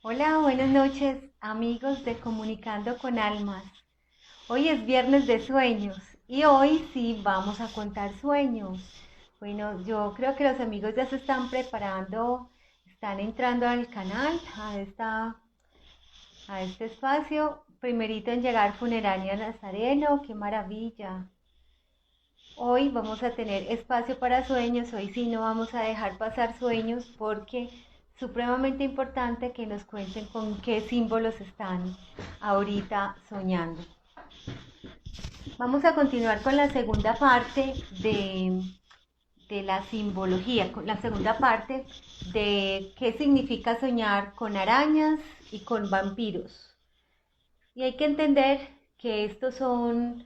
Hola, buenas noches, amigos de Comunicando con Almas. Hoy es viernes de sueños y hoy sí vamos a contar sueños. Bueno, yo creo que los amigos ya se están preparando, están entrando al canal, a este espacio. Primerito en llegar Funeraria Nazareno, qué maravilla. Hoy vamos a tener espacio para sueños, hoy sí no vamos a dejar pasar sueños porque es supremamente importante que nos cuenten con qué símbolos están ahorita soñando. Vamos a continuar con la segunda parte de la simbología, con la segunda parte de qué significa soñar con arañas y con vampiros. Y hay que entender que estos son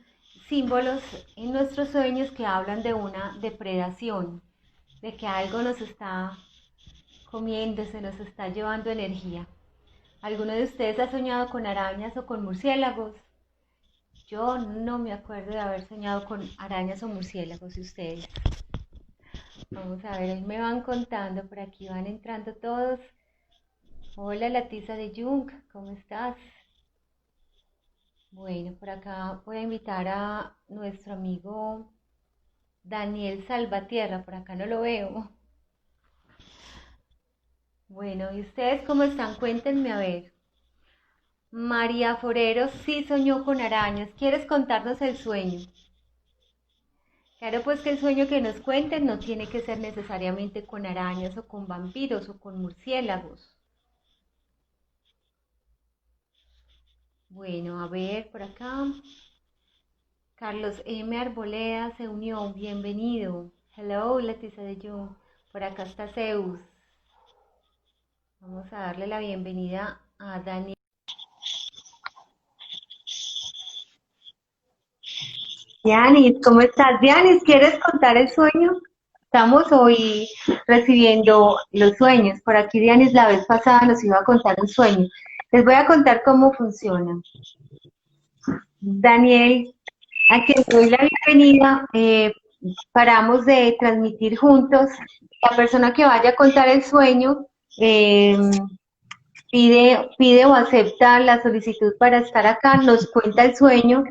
símbolos en nuestros sueños que hablan de una depredación, de que algo nos está comiendo, se nos está llevando energía. ¿Alguno de ustedes ha soñado con arañas o con murciélagos? Yo no me acuerdo de haber soñado con arañas o murciélagos. ¿Y ustedes? Vamos a ver, ahí me van contando, por aquí van entrando todos. Hola, la tiza de Jung, ¿cómo estás? Bueno, por acá voy a invitar a nuestro amigo Daniel Salvatierra, por acá no lo veo. Bueno, ¿y ustedes cómo están? Cuéntenme a ver. María Forero sí soñó con arañas. ¿Quieres contarnos el sueño? Claro, pues que el sueño que nos cuenten no tiene que ser necesariamente con arañas o con vampiros o con murciélagos. Bueno, a ver, por acá. Carlos M. Arboleda se unió, bienvenido. Hello, Leticia de Jung. Por acá está Zeus. Vamos a darle la bienvenida a Daniel. Dianis, ¿cómo estás? Dianis, ¿quieres contar el sueño? Estamos hoy recibiendo los sueños. Por aquí Dianis la vez pasada nos iba a contar un sueño. Les voy a contar cómo funciona. Daniel, a quien doy la bienvenida, paramos de transmitir juntos. La persona que vaya a contar el sueño eh, pide o acepta la solicitud para estar acá, nos cuenta el sueño,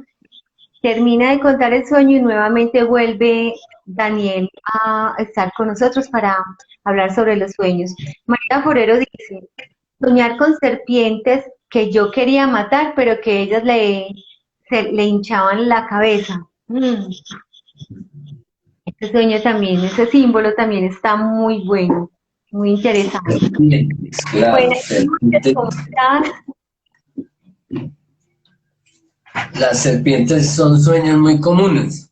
termina de contar el sueño y nuevamente vuelve Daniel a estar con nosotros para hablar sobre los sueños. María Forero dice, soñar con serpientes que yo quería matar, pero que ellas le hinchaban la cabeza. Ese sueño también, ese símbolo también está muy bueno, muy interesante. Serpientes, claro, Buenas noches, serpientes. ¿cómo estás? Las serpientes son sueños muy comunes.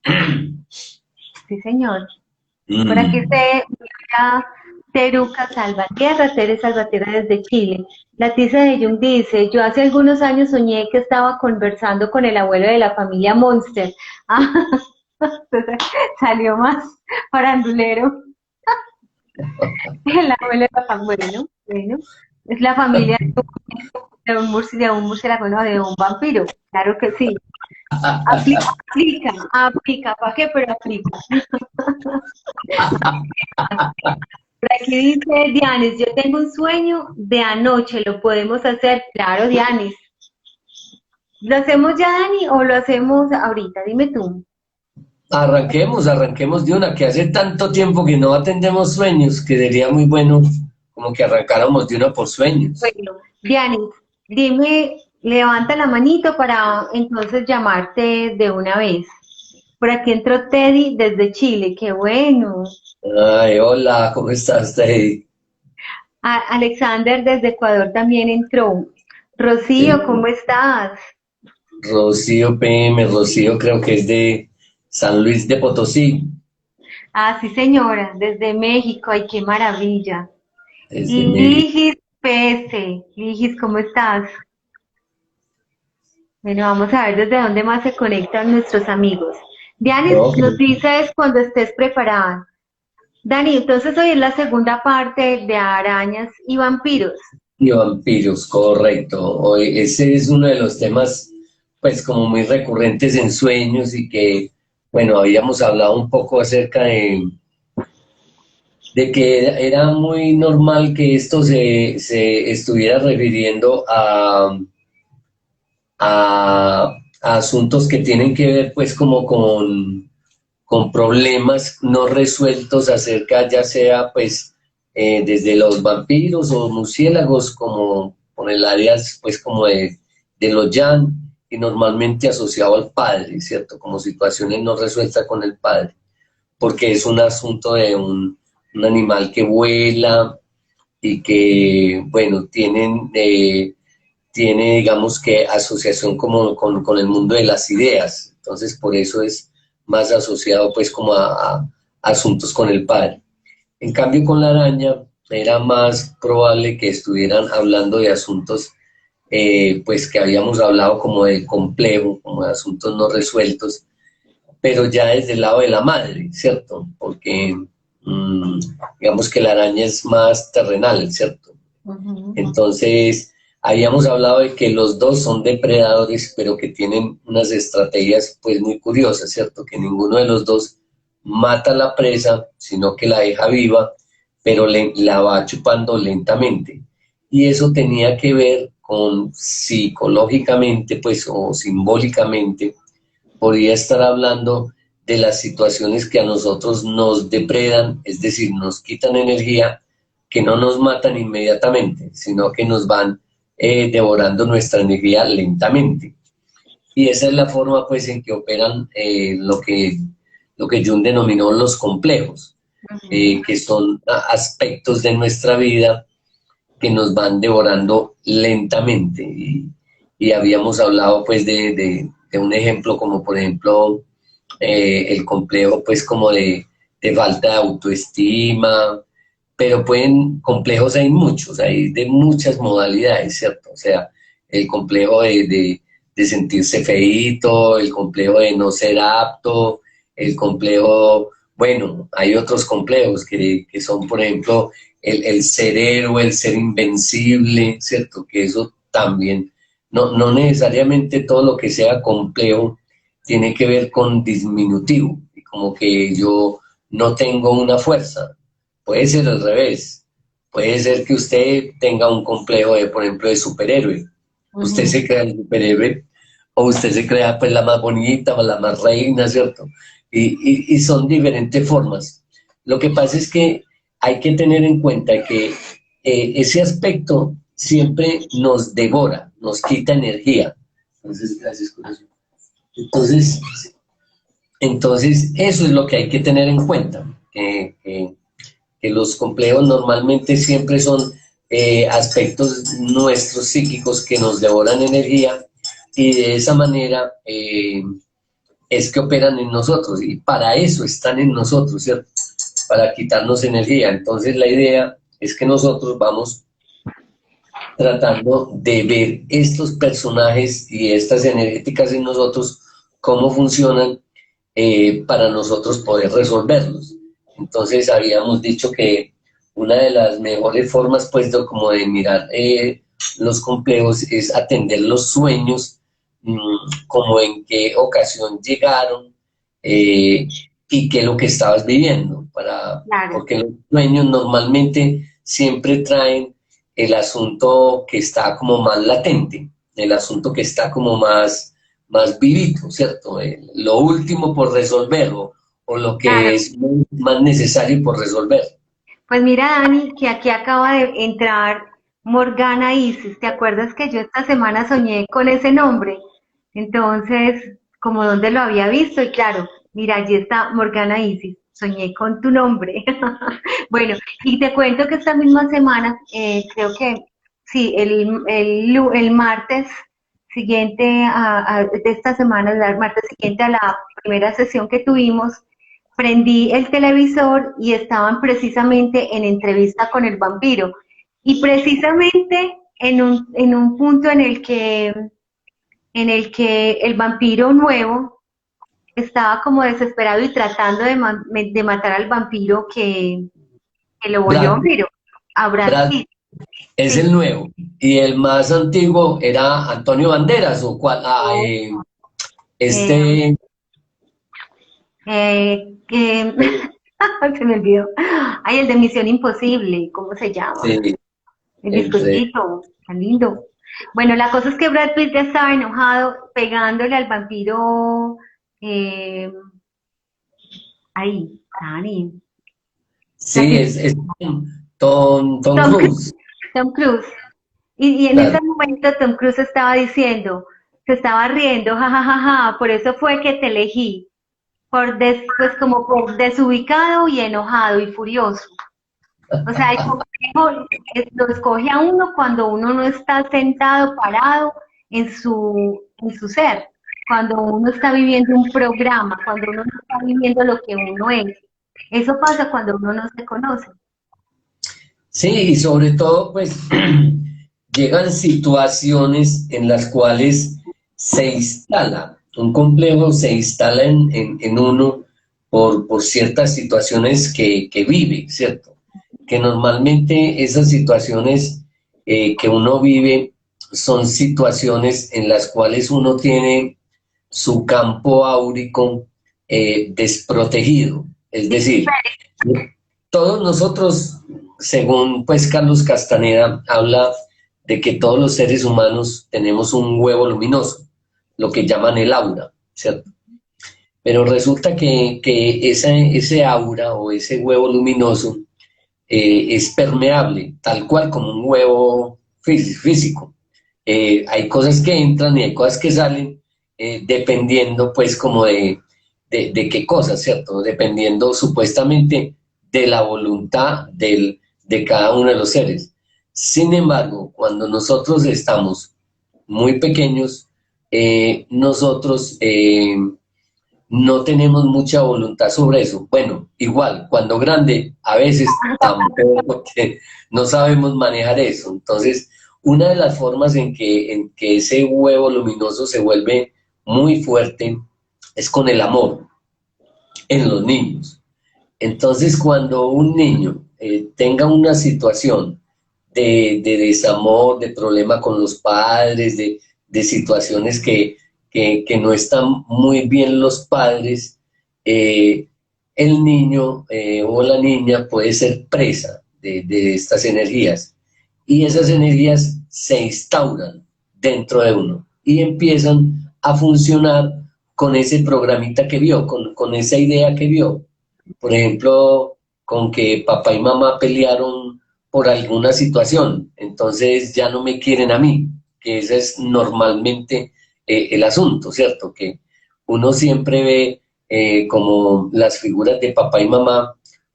Sí, señor. Por aquí Mm. se mira Teruca Salvatierra, Tere Salvatierra desde Chile. La tiza de Jung dice, yo hace algunos años soñé que estaba conversando con el abuelo de la familia Monster. Ah, salió más farandulero. El abuelo de la familia, bueno, es la familia de un murciélago, no, de un vampiro. Claro que sí. Aplica, ¿para qué? Pero aplica. Por aquí dice Dianis, yo tengo un sueño de anoche, ¿lo podemos hacer? Claro, Dianis. ¿Lo hacemos ya, Dani, o lo hacemos ahorita? Dime tú. Arranquemos de una, que hace tanto tiempo que no atendemos sueños, que sería muy bueno como que arrancáramos de una por sueños. Bueno, Dianis, dime, levanta la manito para entonces llamarte de una vez. Por aquí entró Teddy desde Chile, qué bueno. Ay, hola, ¿cómo estás, Teddy? Alexander desde Ecuador también entró. Sí. Rocío, ¿cómo estás? Rocío PM, Rocío creo que es de San Luis de Potosí, Ah, sí, señora, desde México, ay, qué maravilla. desde México. Ligis PS, Ligis, ¿cómo estás? Bueno, vamos a ver desde dónde más se conectan nuestros amigos. Dianis, Ok. nos dices cuando estés preparada. Dani, entonces hoy es la segunda parte de arañas y vampiros. Y vampiros, correcto. Hoy, ese es uno de los temas, pues, como muy recurrentes en sueños y que, bueno, habíamos hablado un poco acerca de que era muy normal que esto se estuviera refiriendo a asuntos que tienen que ver pues como con problemas no resueltos acerca ya sea pues desde los vampiros o murciélagos como por el área pues como de los Yan y normalmente asociado al padre, ¿cierto? Como situaciones no resueltas con el padre, porque es un asunto de un animal que vuela y que, bueno, tiene, digamos que, asociación como con el mundo de las ideas. Entonces, por eso es más asociado, pues, como a asuntos con el padre. En cambio, con la araña era más probable que estuvieran hablando de asuntos, pues, que habíamos hablado como de complejo, como de asuntos no resueltos, pero ya desde el lado de la madre, ¿cierto? Porque digamos que la araña es más terrenal, ¿cierto? Entonces, habíamos hablado de que los dos son depredadores, pero que tienen unas estrategias pues muy curiosas, ¿cierto? Que ninguno de los dos mata a la presa, sino que la deja viva, pero la va chupando lentamente. Y eso tenía que ver con psicológicamente, pues, o simbólicamente, podría estar hablando de las situaciones que a nosotros nos depredan, es decir, nos quitan energía, que no nos matan inmediatamente, sino que nos van devorando nuestra energía lentamente. Y esa es la forma pues en que operan lo que Jung denominó los complejos, que son aspectos de nuestra vida que nos van devorando lentamente. Y habíamos hablado pues de un ejemplo como por ejemplo el complejo pues como de falta de autoestima, pero complejos hay muchos, hay de muchas modalidades, ¿cierto? O sea, el complejo de sentirse feíto, el complejo de no ser apto, el complejo, bueno, hay otros complejos que son, por ejemplo, el ser héroe, el ser invencible, ¿cierto? Que eso también, no necesariamente todo lo que sea complejo tiene que ver con disminutivo, como que yo no tengo una fuerza. Puede ser al revés. Puede ser que usted tenga un complejo de, por ejemplo, de superhéroe. Usted se crea el superhéroe o usted se crea pues la más bonita o la más reina, ¿cierto? Y son diferentes formas. Lo que pasa es que hay que tener en cuenta que ese aspecto siempre nos devora, nos quita energía. Entonces, gracias, corazón. Entonces, eso es lo que hay que tener en cuenta, que los complejos normalmente siempre son aspectos nuestros psíquicos que nos devoran energía y de esa manera es que operan en nosotros y para eso están en nosotros, ¿cierto? Para quitarnos energía. Entonces la idea es que nosotros vamos tratando de ver estos personajes y estas energéticas en nosotros, cómo funcionan para nosotros poder resolverlos. Entonces habíamos dicho que una de las mejores formas pues como de mirar los complejos es atender los sueños, como en qué ocasión llegaron y qué es lo que estabas viviendo, Claro. porque los sueños normalmente siempre traen el asunto que está como más latente, el asunto que está como más vivito, ¿cierto? Lo último por resolver o lo que Claro. es más necesario por resolver. Pues mira, Dani, que aquí acaba de entrar Morgana Isis. ¿Te acuerdas que yo esta semana soñé con ese nombre? Entonces, como dónde lo había visto, y claro, mira, allí está Morgana Isis. Soñé con tu nombre. Bueno, y te cuento que esta misma semana, creo que sí, el martes siguiente de esta semana, el martes siguiente a la primera sesión que tuvimos, prendí el televisor y estaban precisamente en entrevista con el vampiro. Y precisamente en un punto en el que el vampiro nuevo estaba como desesperado y tratando de matar al vampiro que lo volvió Brad, vampiro, a Brad Brad Pitt. es Sí. el nuevo y el más antiguo era Antonio Banderas o cual, Eh, este eh, eh, Se me olvidó. Ay, el de Misión Imposible, ¿cómo se llama? Sí, El entre, bizcochito, tan lindo. Bueno, la cosa es que Brad Pitt ya estaba enojado pegándole al vampiro eh, ahí, Dani. La sí, que es Tom Tom Cruise, Cruise, Tom Cruise. Y en ese claro. momento Tom Cruise estaba diciendo, se estaba riendo, jajajaja, por eso fue que te elegí, pues como por desubicado y enojado y furioso. O sea, el complejo lo escoge a uno cuando uno no está sentado, parado en su ser, cuando uno está viviendo un programa, cuando uno no está viviendo lo que uno es. Eso pasa cuando uno no se conoce. Sí, y sobre todo, pues llegan situaciones en las cuales se instala, un complejo se instala en uno por ciertas situaciones que vive, ¿cierto? Que normalmente esas situaciones que uno vive son situaciones en las cuales uno tiene su campo áurico desprotegido, es decir, todos nosotros, según pues Carlos Castaneda, habla de que todos los seres humanos tenemos un huevo luminoso, lo que llaman el aura, ¿cierto? Pero resulta que ese aura o ese huevo luminoso es permeable, tal cual como un huevo físico. Hay cosas que entran y hay cosas que salen, dependiendo pues como de qué cosas, ¿cierto? Dependiendo supuestamente de la voluntad de cada uno de los seres. Sin embargo, cuando nosotros estamos muy pequeños, nosotros no tenemos mucha voluntad sobre eso. Bueno, igual, cuando grande, a veces tampoco, porque no sabemos manejar eso. Entonces, una de las formas en que ese huevo luminoso se vuelve muy fuerte es con el amor en los niños. Entonces, cuando un niño tenga una situación de desamor, de problema con los padres, de situaciones que no están muy bien los padres, eh, el niño o la niña puede ser presa de estas energías y esas energías se instauran dentro de uno y empiezan a funcionar con ese programita que vio, con esa idea que vio. Por ejemplo, con que papá y mamá pelearon por alguna situación, entonces ya no me quieren a mí, que ese es normalmente el asunto, ¿cierto? Que uno siempre ve como las figuras de papá y mamá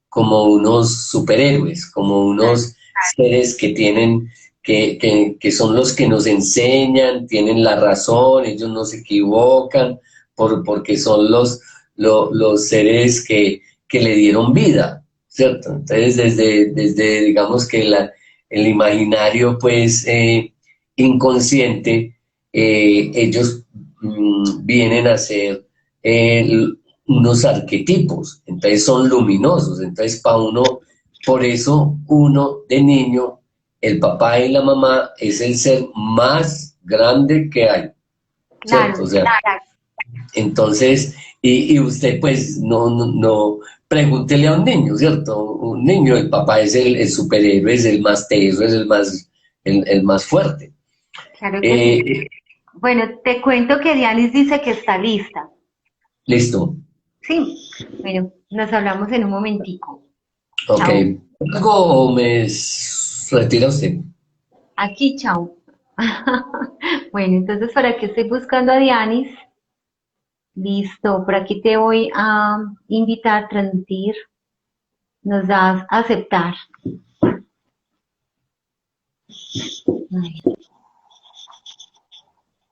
como unos superhéroes, como unos seres que tienen, que son los que nos enseñan, tienen la razón, ellos no se equivocan, porque son los seres que le dieron vida, ¿cierto? Entonces, desde digamos que el imaginario, pues, inconsciente, ellos vienen a ser eh, unos arquetipos, entonces son luminosos, entonces para uno, por eso uno de niño, el papá y la mamá es el ser más grande que hay, ¿cierto? O Claro, sea, entonces, y usted pues no, pregúntele a un niño, ¿cierto? Un niño, el papá es el superhéroe, es el más teso, es el más fuerte. claro que sí. Eh, Bueno, te cuento que Dianis dice que está lista. listo, Sí, bueno, nos hablamos en un momentico. ok. Chao. ¿Algo o retira usted? Aquí, chao. Bueno, entonces, ¿para qué estoy buscando a Dianis? Listo, por aquí te voy a invitar a transmitir. Nos das a aceptar.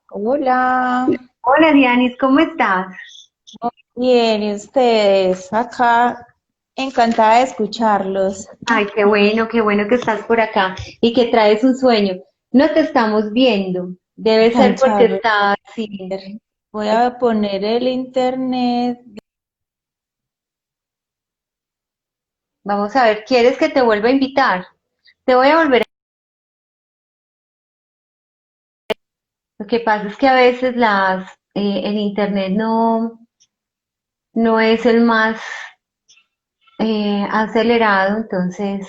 Hola, Hola, Dianis, ¿cómo estás? bien, ¿y ustedes? Acá, encantada de escucharlos. Ay, qué bueno que estás por acá y que traes un sueño. No te estamos viendo. Debe Tan ser porque chévere. estás, sí. Voy a poner el internet. Vamos a ver, ¿quieres que te vuelva a invitar? Te voy a volver. Lo que pasa es que a veces el internet no es el más acelerado, entonces,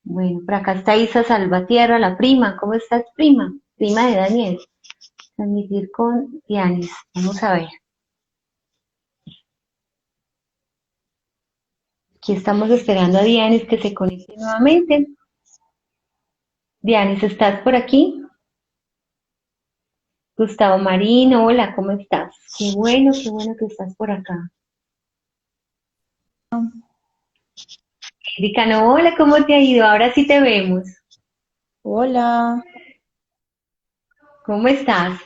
bueno, por acá está Isa Salvatierra, la prima. ¿Cómo estás, prima? Prima de Daniel. Transmitir con Dianis. Vamos a ver. Aquí estamos esperando a Dianis que se conecte nuevamente. Dianis, ¿estás por aquí? Gustavo Marino, hola, ¿cómo estás? Qué bueno que estás por acá. Erika, no, hola, ¿cómo te ha ido? Ahora sí te vemos. Hola, ¿Cómo estás?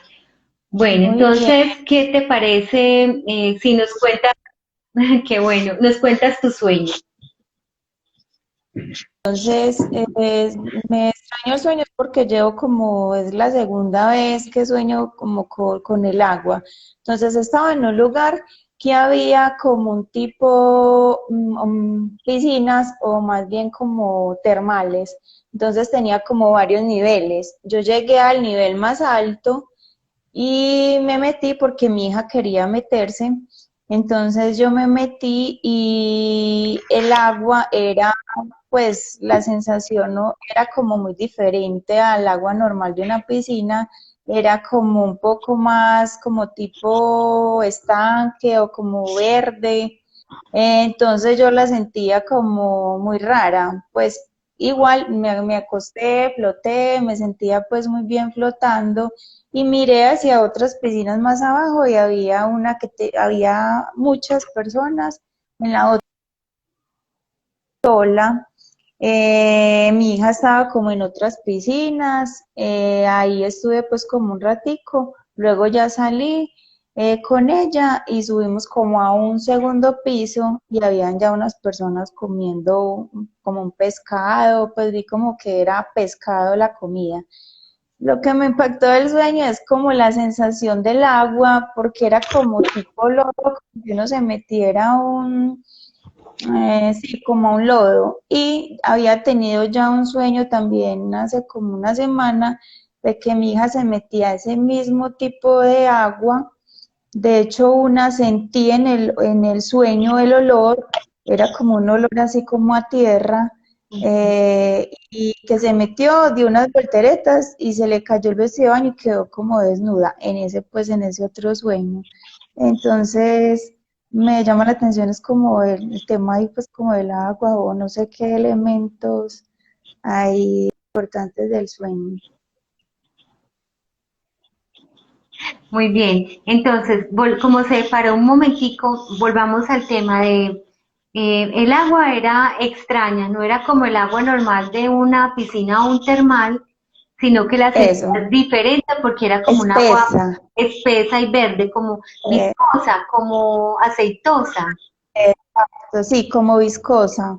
Bueno, muy bien. entonces, ¿qué te parece si nos cuentas, qué bueno, nos cuentas tu sueño? Entonces, me extraño el sueño porque llevo como, es la segunda vez que sueño como con el agua. Entonces, estaba en un lugar que había como un tipo piscinas o más bien como termales. Entonces, tenía como varios niveles. Yo llegué al nivel más alto y me metí porque mi hija quería meterse. Entonces yo me metí y el agua era, pues la sensación no era como muy diferente al agua normal de una piscina, era como un poco más como tipo estanque o como verde. Entonces yo la sentía como muy rara, pues igual me acosté, floté, me sentía pues muy bien flotando y miré hacia otras piscinas más abajo y había una había muchas personas en la otra ola. Mi hija estaba como en otras piscinas, ahí estuve pues como un ratico, luego ya salí con ella y subimos como a un segundo piso y habían ya unas personas comiendo como un pescado, pues vi como que era pescado la comida. Lo que me impactó del sueño es como la sensación del agua, porque era como tipo lodo, como si uno se metiera a sí, como a un lodo. Y había tenido ya un sueño también hace como una semana de que mi hija se metía a ese mismo tipo de agua. De hecho, una sentí en el sueño el olor, era como un olor así como a tierra, y que se metió, dio unas volteretas y se le cayó el vestido de baño y quedó como desnuda en ese, pues en ese otro sueño. Entonces, me llama la atención, es como el tema ahí, pues como del agua o no sé qué elementos hay importantes del sueño. Muy bien, entonces, como se paró un momentico, volvamos al tema de, el agua era extraña, no era como el agua normal de una piscina o un termal, sino que la Eso, sentías diferente porque era como un agua espesa. espesa y verde, como eh, viscosa, como aceitosa Exacto, sí, como viscosa.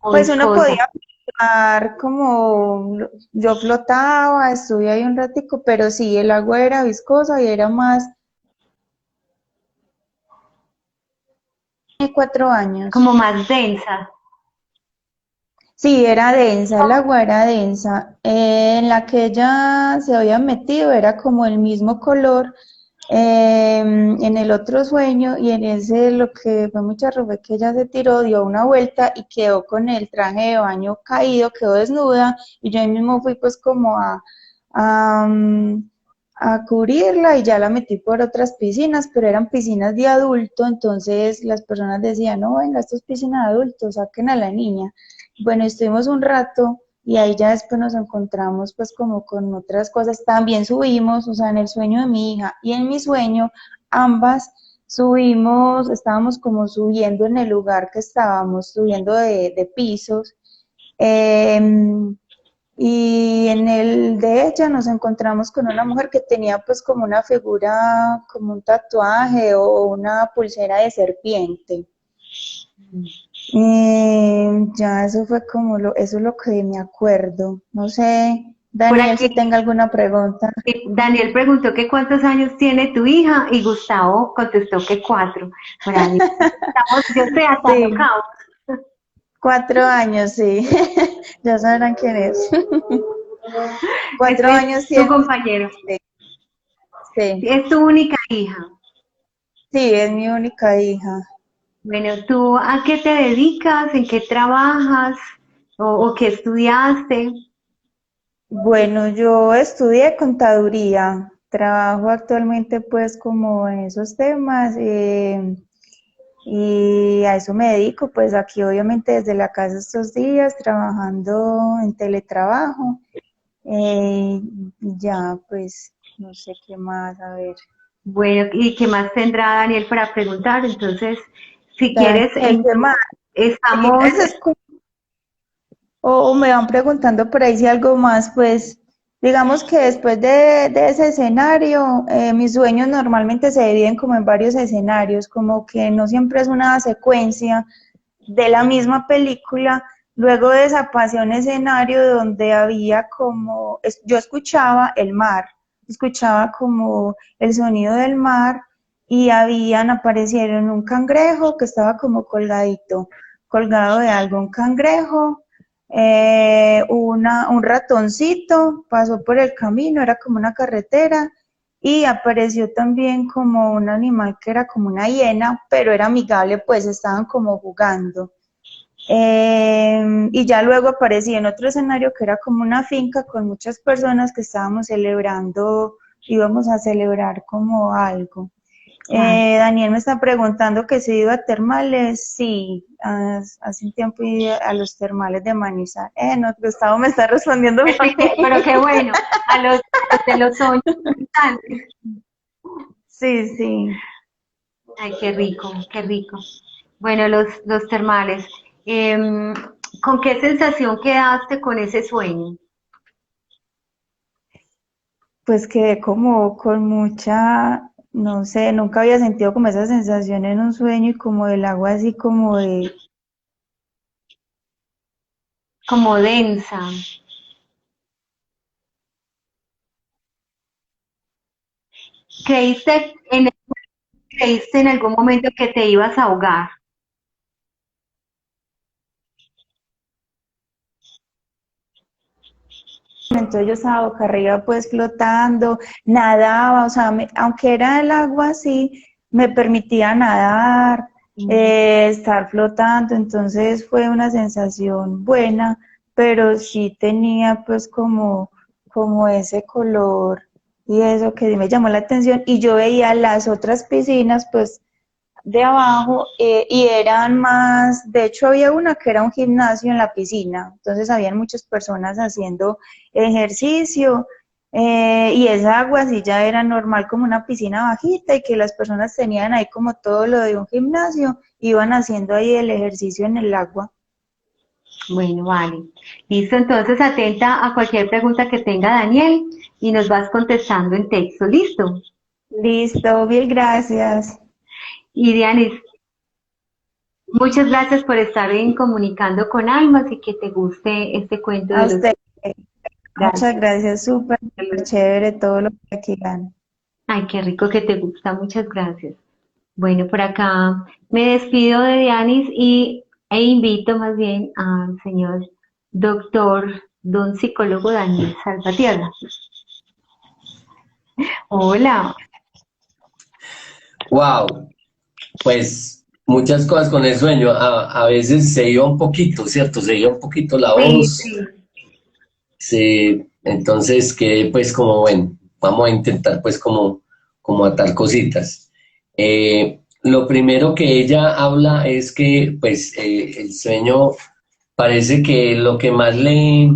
o Pues uno viscosa. podía flotar como, yo flotaba, estuve ahí un ratico, pero sí, el agua era viscosa y era más de 4 años. Como más densa. Sí, era densa, el agua era densa. En la que ella se había metido era como el mismo color en el otro sueño y en ese lo que fue muy charro fue que ella se tiró, dio una vuelta y quedó con el traje de baño caído, quedó desnuda y yo ahí mismo fui pues como a, mm, a cubrirla y ya la metí por otras piscinas, pero eran piscinas de adulto, entonces las personas decían, no, venga, esto es piscina de adultos, saquen a la niña. Bueno, estuvimos un rato y ahí ya después nos encontramos pues como con otras cosas. También subimos, o sea, en el sueño de mi hija y en mi sueño, ambas subimos, estábamos como subiendo en el lugar que estábamos, subiendo de pisos. em, y en el de ella nos encontramos con una mujer que tenía pues como una figura, como un tatuaje o una pulsera de serpiente. Ya eso fue como eso es lo que me acuerdo. No sé, Por Daniel, aquí si tenga alguna pregunta. Daniel preguntó que cuántos años tiene tu hija y Gustavo contestó que 4. Por ahí estamos, yo estoy atando Sí, cabos. 4 años, sí. Ya sabrán quién es. cuatro Ese es años tu tiene, compañero. sí, sí, Es tu única hija. sí, es mi única hija. Bueno, ¿tú a qué te dedicas? ¿En qué trabajas? ¿O qué estudiaste? Bueno, yo estudié contaduría, trabajo actualmente pues como en esos temas y a eso me dedico, pues aquí obviamente desde la casa estos días trabajando en teletrabajo. Ya, pues, no sé qué más, a ver. Bueno, ¿y qué más tendrá Daniel para preguntar? Entonces, si quieres, Daniel, ¿qué más? Sí, estamos, eso es o me van preguntando por ahí si algo más, pues, digamos que después de ese escenario, mis sueños normalmente se dividen como en varios escenarios, como que no siempre es una secuencia de la misma película. Luego desapareció un escenario donde había como, yo escuchaba el mar, escuchaba como el sonido del mar y aparecieron un cangrejo que estaba como colgadito, colgado de algo, un cangrejo, un ratoncito pasó por el camino, era como una carretera, y apareció también como un animal que era como una hiena, pero era amigable, pues estaban como jugando. Y ya luego aparecí en otro escenario que era como una finca con muchas personas que estábamos celebrando, íbamos a celebrar como algo. ah, Daniel me está preguntando que si he ido a termales. Sí, hace un tiempo iba a los termales de Manizal. No, Gustavo me está respondiendo por pero ahí. qué bueno, a los de los sueños. Sí, sí. Ay, qué rico, qué rico. Bueno, los termales. Em, ¿Con qué sensación quedaste con ese sueño? Pues quedé como con mucha, no sé, nunca había sentido como esa sensación en un sueño y como del agua así como de, Como densa. ¿Creíste creíste en algún momento que te ibas a ahogar? entonces yo estaba boca arriba pues flotando, nadaba, o sea, aunque era el agua así, me permitía nadar, Mm. estar flotando, entonces fue una sensación buena, pero sí tenía pues como ese color y eso que me llamó la atención y yo veía las otras piscinas pues de abajo y eran más, de hecho había una que era un gimnasio en la piscina, entonces habían muchas personas haciendo ejercicio y esa agua sí ya era normal como una piscina bajita y que las personas tenían ahí como todo lo de un gimnasio, iban haciendo ahí el ejercicio en el agua. Bueno, vale. Listo, entonces atenta a cualquier pregunta que tenga Daniel y nos vas contestando en texto. ¿Listo? Listo, bien, gracias. Y Dianis, muchas gracias por estar en Comunicando con Almas y que te guste este cuento A de los... usted, muchas Gracias. gracias, súper chévere todo lo que aquí dan. Ay, qué rico que te gusta. Muchas gracias. Bueno, por acá me despido de Dianis e invito más bien al señor doctor, don psicólogo Daniel Salvatierra. Hola. Wow, pues muchas cosas con el sueño. A veces se iba un poquito, ¿cierto? Se iba un poquito la Sí, voz. sí. Entonces que pues como, bueno, vamos a intentar pues como atar cositas. Lo primero que ella habla es que pues el sueño parece que lo que más le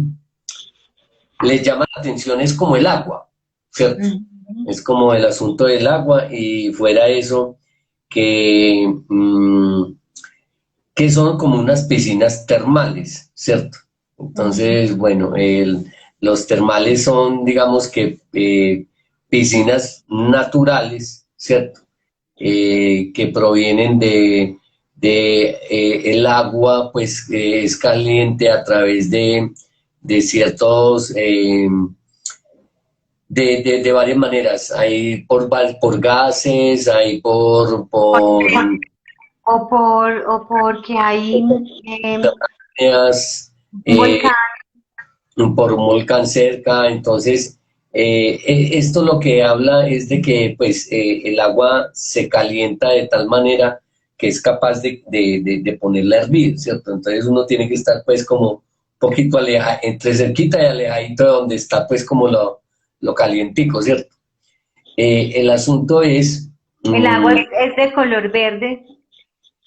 llama la atención es como el agua, ¿cierto? Ujú. Es como el asunto del agua y fuera eso que son como unas piscinas termales, ¿cierto? Entonces, bueno, los termales son, digamos que, piscinas naturales, ¿cierto? Que provienen de el agua, pues es caliente a través de ciertos, de varias maneras. Hay por gases, hay por O porque hay un eh, volcán. por un volcán cerca, entonces esto lo que habla es de que pues el agua se calienta de tal manera que es capaz de ponerla a hervir, ¿cierto? Entonces uno tiene que estar pues como un poquito alejado, entre cerquita y alejadito de donde está pues como lo calientico, ¿cierto? El asunto es, El agua es de color verde,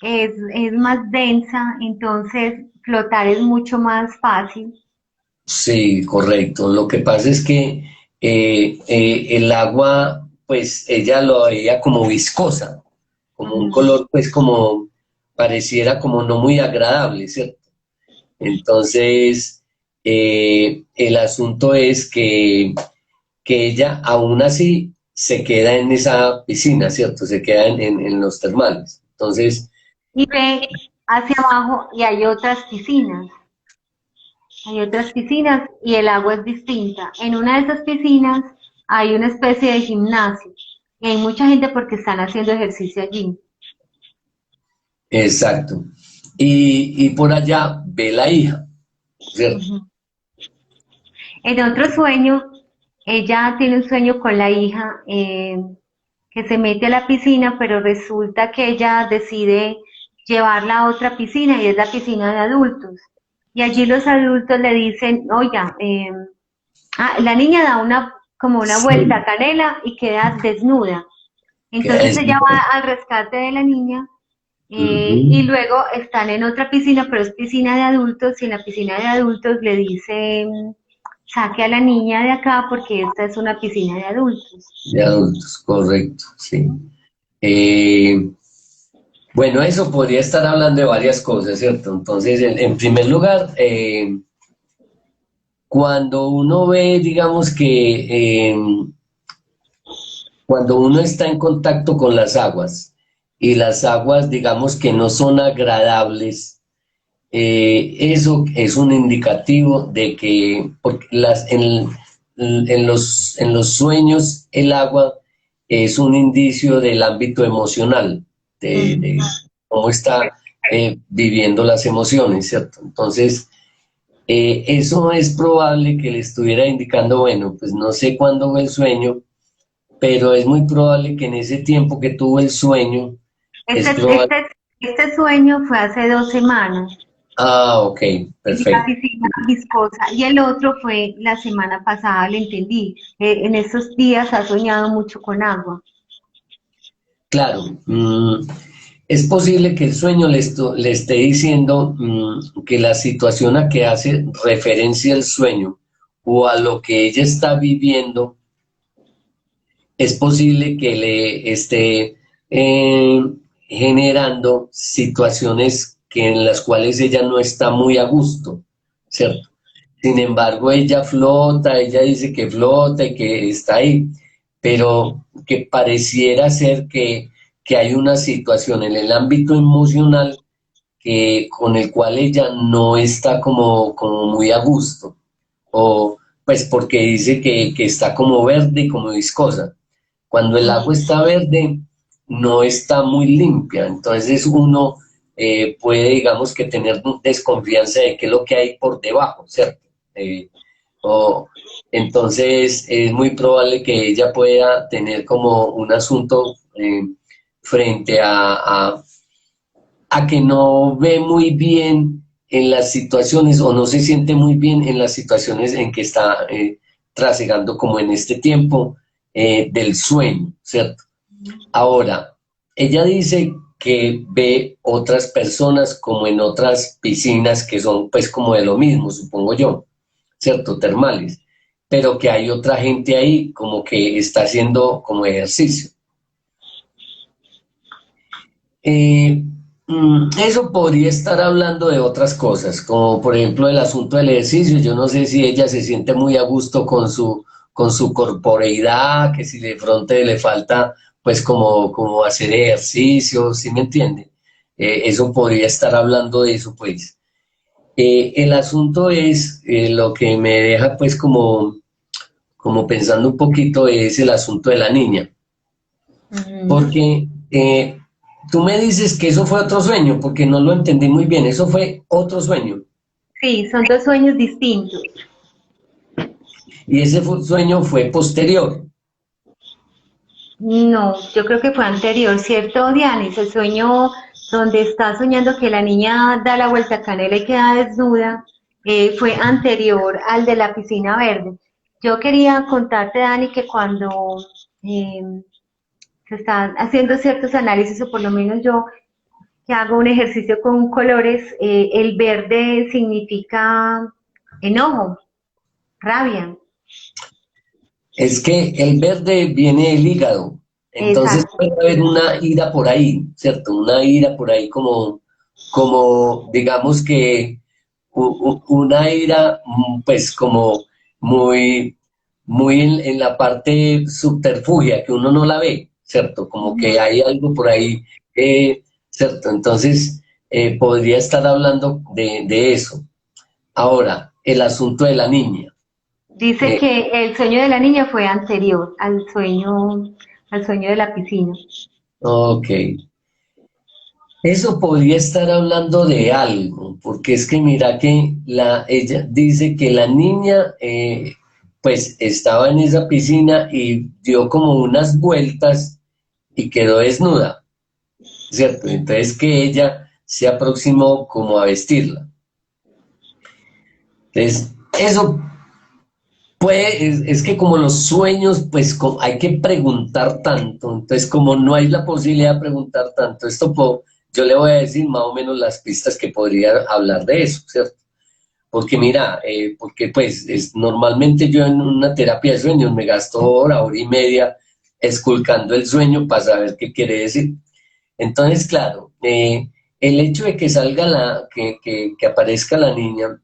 es más densa, entonces flotar es mucho más fácil. sí, correcto. Lo que pasa es que el agua, pues ella lo veía como viscosa, como un Ujú. color pues como pareciera como no muy agradable, ¿cierto? Entonces, el asunto es que ella aún así se queda en esa piscina, ¿cierto? Se queda en los termales. Entonces, Y ve hacia abajo y hay otras piscinas y el agua es distinta. En una de esas piscinas hay una especie de gimnasio y hay mucha gente porque están haciendo ejercicio allí. exacto. Y por allá ve la hija, ¿cierto? Ujú. En otro sueño, ella tiene un sueño con la hija que se mete a la piscina, pero resulta que ella decide llevarla a otra piscina y es la piscina de adultos. Y allí los adultos le dicen, oiga, la niña da como una vuelta Sí, a canela y queda desnuda. que Entonces es, ella va al rescate de la niña y ujú, luego están en otra piscina, pero es piscina de adultos y en la piscina de adultos le dicen, saque a la niña de acá porque esta es una piscina de adultos. de adultos, correcto, sí. Eh, bueno, eso podría estar hablando de varias cosas, ¿cierto? Entonces, en primer lugar, cuando uno ve, digamos que cuando uno está en contacto con las aguas y las aguas, digamos que no son agradables, eso es un indicativo de que porque en los sueños el agua es un indicio del ámbito emocional, de Ujú. cómo está viviendo las emociones, ¿cierto? Entonces, eso es probable que le estuviera indicando, bueno, pues no sé cuándo fue el sueño, pero es muy probable que en ese tiempo que tuvo el sueño, es Este, probable. este, este sueño fue hace 2 semanas, Ah, ok, en la perfecto. piscina viscosa, y el otro fue la semana pasada, le entendí. En estos días ha soñado mucho con agua. Claro, es posible que el sueño le esté diciendo que la situación a que hace referencia el sueño o a lo que ella está viviendo, es posible que le esté eh, generando situaciones en las cuales ella no está muy a gusto, ¿cierto? Sin embargo, ella flota, ella dice que flota y que está ahí, pero que pareciera ser que hay una situación en el ámbito emocional con el cual ella no está como muy a gusto, o pues porque dice que está como verde y como viscosa. Cuando el agua está verde, no está muy limpia, entonces uno puede, digamos, que tener desconfianza de qué es lo que hay por debajo, ¿cierto? Eh, o, entonces es muy probable que ella pueda tener como un asunto frente a que no ve muy bien en las situaciones o no se siente muy bien en las situaciones en que está trasegando como en este tiempo del sueño, ¿cierto? Ahora, ella dice que ve otras personas como en otras piscinas que son pues como de lo mismo, supongo yo, ¿cierto? Termales, pero que hay otra gente ahí como que está haciendo como ejercicio. Eh, Eso podría estar hablando de otras cosas, como por ejemplo el asunto del ejercicio. Yo no sé si ella se siente muy a gusto con su corporeidad, que si de pronto le falta pues como hacer ejercicio, ¿sí me entiende? Eso podría estar hablando de eso, pues. El asunto es lo que me deja pues como pensando un poquito es el asunto de la niña. Ujú. Porque tú me dices que eso fue otro sueño, porque no lo entendí muy bien. Eso fue otro sueño. Sí, son dos sueños distintos. Y ese sueño fue posterior. No, yo creo que fue anterior, ¿cierto, Dianis? El sueño donde está soñando que la niña da la vuelta a canela y queda desnuda, fue anterior al de la piscina verde. Yo quería contarte, Dani, que cuando eh, se están haciendo ciertos análisis, o por lo menos yo que hago un ejercicio con colores, el verde significa enojo, rabia. Es que el verde viene del hígado, entonces Exacto. puede haber una ira por ahí, ¿cierto? Una ira por ahí como digamos que una ira, pues como muy en la parte subterfugia, que uno no la ve, ¿cierto? Como que hay algo por ahí, ¿cierto? Entonces, podría estar hablando de eso. Ahora, el asunto de la niña. Dice Eh, que el sueño de la niña fue anterior al sueño de la piscina. ok. Eso podría estar hablando de algo, porque es que mira que ella dice que la niña pues estaba en esa piscina y dio como unas vueltas y quedó desnuda, ¿cierto? Entonces que ella se aproximó como a vestirla. Entonces, eso puede, es que como los sueños, pues hay que preguntar tanto, entonces como no hay la posibilidad de preguntar tanto, yo le voy a decir más o menos las pistas que podría hablar de eso, ¿cierto? Porque mira, porque pues normalmente yo en una terapia de sueños me gasto hora y media esculcando el sueño para saber qué quiere decir. Entonces, claro, el hecho de que salga que aparezca la niña,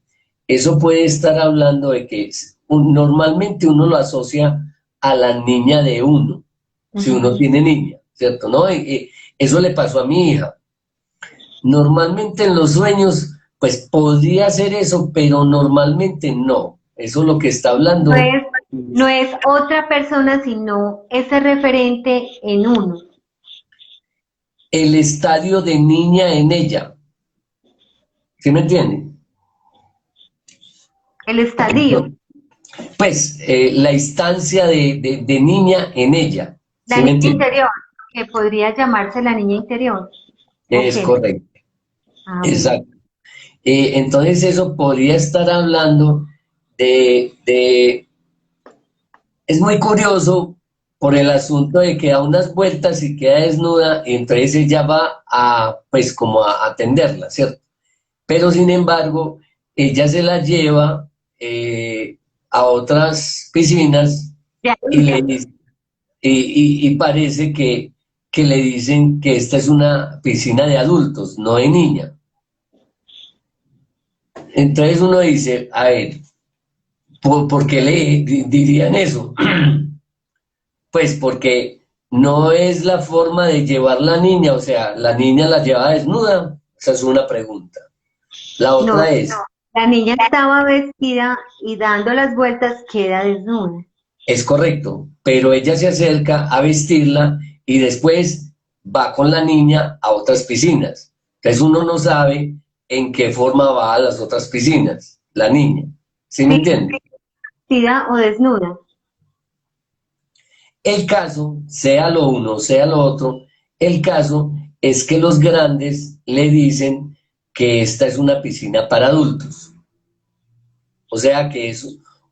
eso puede estar hablando de que normalmente uno lo asocia a la niña de uno, si uno Ujú. tiene niña, ¿cierto? ¿No? Eso le pasó a mi hija. Normalmente en los sueños, pues podría ser eso, pero normalmente no. Eso es lo que está No hablando es, no es otra persona, sino ese referente en uno. el estadio de niña en ella. ¿Sí me entienden? El estadio, Pues la instancia de niña en ella. la ¿Sí me niña entienden? interior, que podría llamarse la niña interior. Ok. Es correcto. Ah, bueno. Exacto. Entonces eso podría estar hablando de. Es muy curioso por el asunto de que da unas vueltas y queda desnuda, y entonces ella va pues como a atenderla, ¿cierto? Pero sin embargo, ella se la lleva a otras piscinas De y le adulta. dice, y parece que le dicen que esta es una piscina de adultos, no de niña. Entonces uno dice, a ver, ¿por qué le dirían eso? Pues porque no es la forma de llevar la niña, o sea, la niña la lleva desnuda, esa es una pregunta. La No, otra la niña estaba vestida y dando las vueltas queda desnuda. es correcto, pero ella se acerca a vestirla y después va con la niña a otras piscinas. Entonces uno no sabe en qué forma va a las otras piscinas, la niña. ¿Sí me entiende? Vestida o desnuda. El caso, sea lo uno, sea lo otro, el caso es que los grandes le dicen que esta es una piscina para adultos. O sea que es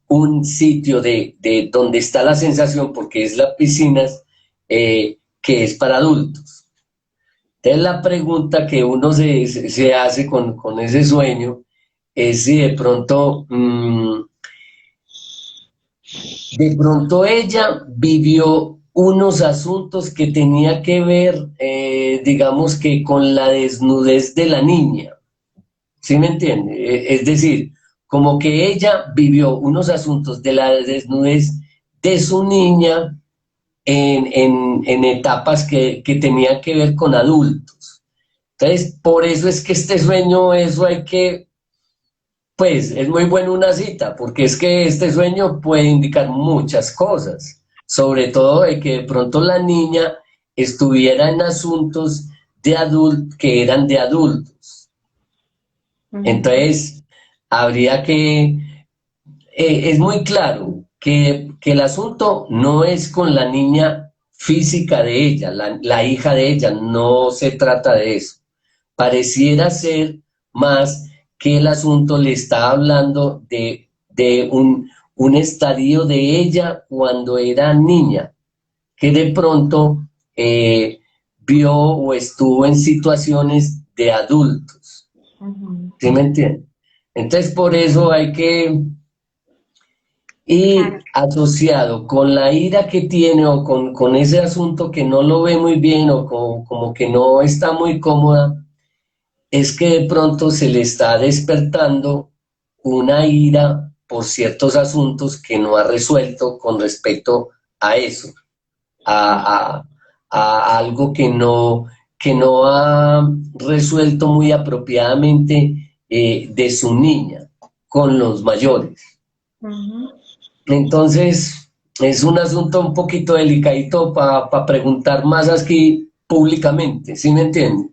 un sitio de donde está la sensación, porque es las piscinas, que es para adultos. Entonces la pregunta que uno se hace con ese sueño es si de pronto ella vivió unos asuntos que tenía que ver, digamos que con la desnudez de la niña. ¿Sí me entiende? Es decir, como que ella vivió unos asuntos de la desnudez de su niña en etapas que tenían que ver con adultos. Entonces, por eso es que este sueño, eso hay que, pues es muy bueno una cita, porque es que este sueño puede indicar muchas cosas, sobre todo de que de pronto la niña estuviera en asuntos de que eran de adultos. Ujú. Entonces, habría es muy claro que el asunto no es con la niña física de ella, la hija de ella, no se trata de eso. pareciera ser más que el asunto le está hablando de un estadio de ella cuando era niña, que de pronto vio o estuvo en situaciones de adultos. ¿Sí me entienden? Entonces, por eso hay que ir asociado con la ira que tiene o con ese asunto que no lo ve muy bien o como que no está muy cómoda, es que de pronto se le está despertando una ira por ciertos asuntos que no ha resuelto con respecto a eso, a, a algo que no ha resuelto muy apropiadamente de su niña con los mayores. Entonces, es un asunto un poquito delicadito para preguntar más aquí públicamente, ¿sí me entiende?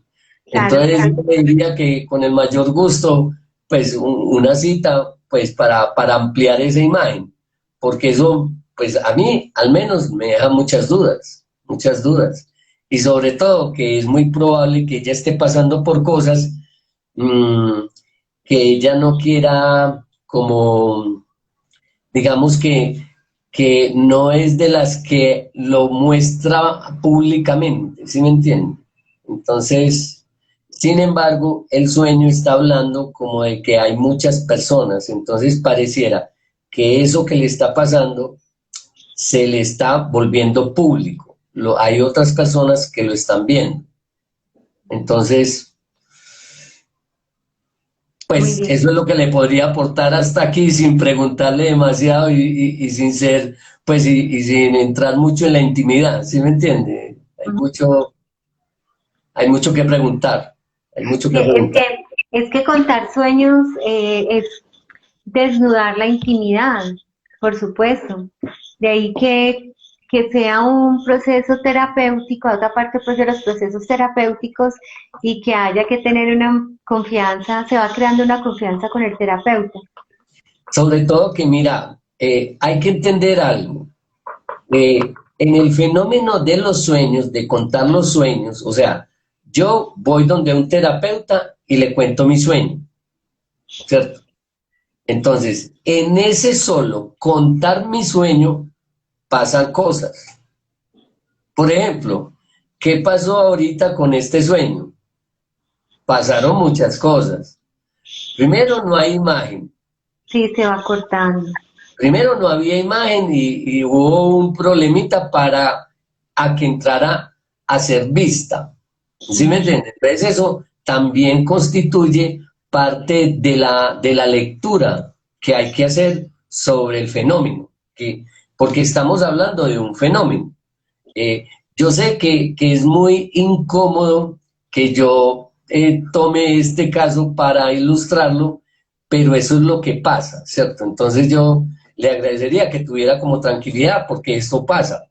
Entonces, yo le diría que con el mayor gusto, pues una cita, pues para ampliar esa imagen, porque eso, pues a mí al menos me deja muchas dudas, y sobre todo que es muy probable que ella esté pasando por cosas que ella no quiera como, digamos que no es de las que lo muestra públicamente, ¿sí me entiende? Entonces, sin embargo, el sueño está hablando como de que hay muchas personas, entonces pareciera que eso que le está pasando se le está volviendo público. Hay otras personas que lo están viendo. Entonces, pues eso es lo que le podría aportar hasta aquí sin preguntarle demasiado y sin ser, pues, y sin entrar mucho en la intimidad, ¿sí me entiende? Hay mucho que preguntar, hay mucho que preguntar. Es que contar sueños es desnudar la intimidad, por supuesto. De ahí que sea un proceso terapéutico, a otra parte pues de los procesos terapéuticos y que haya que tener una confianza, se va creando una confianza con el terapeuta. Sobre todo que mira, hay que entender algo. En el fenómeno de los sueños, de contar los sueños, o sea, yo voy donde un terapeuta y le cuento mi sueño, ¿cierto? Entonces, en ese solo contar mi sueño pasan cosas. Por ejemplo, ¿qué pasó ahorita con este sueño? Pasaron muchas cosas. Primero, no hay imagen. Sí, se va cortando. Primero, no había imagen y hubo un problemita para a que entrara a ser vista. ¿Sí me entiendes? Entonces eso también constituye parte de la lectura que hay que hacer sobre el fenómeno, porque estamos hablando de un fenómeno. Yo sé que es muy incómodo que yo tome este caso para ilustrarlo, pero eso es lo que pasa, ¿cierto? Entonces yo le agradecería que tuviera como tranquilidad porque esto pasa.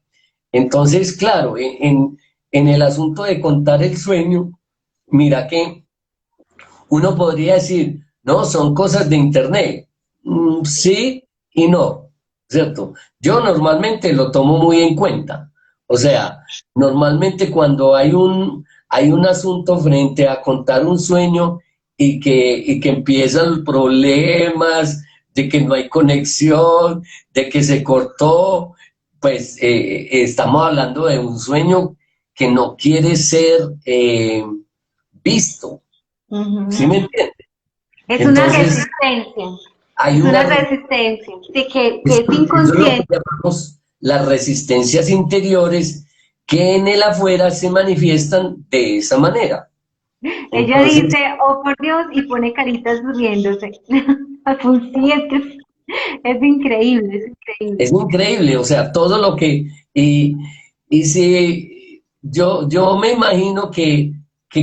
Entonces, claro, en el asunto de contar el sueño, mira que uno podría decir, no, son cosas de internet. Sí y no, ¿cierto? Yo normalmente lo tomo muy en cuenta. O sea, normalmente cuando hay un asunto frente a contar un sueño y que empiezan problemas, de que no hay conexión, de que se cortó, pues estamos hablando de un sueño que no quiere ser visto. ¿Sí me entiendes? Es Entonces, una resistencia. Hay una resistencia, sí, que es inconsciente. Eso es lo que llamamos las resistencias interiores que en el afuera se manifiestan de esa manera. Ella dice, oh por Dios, y pone caritas riéndose. Es increíble, es increíble. Es increíble, o sea, todo lo que... Y si yo me imagino que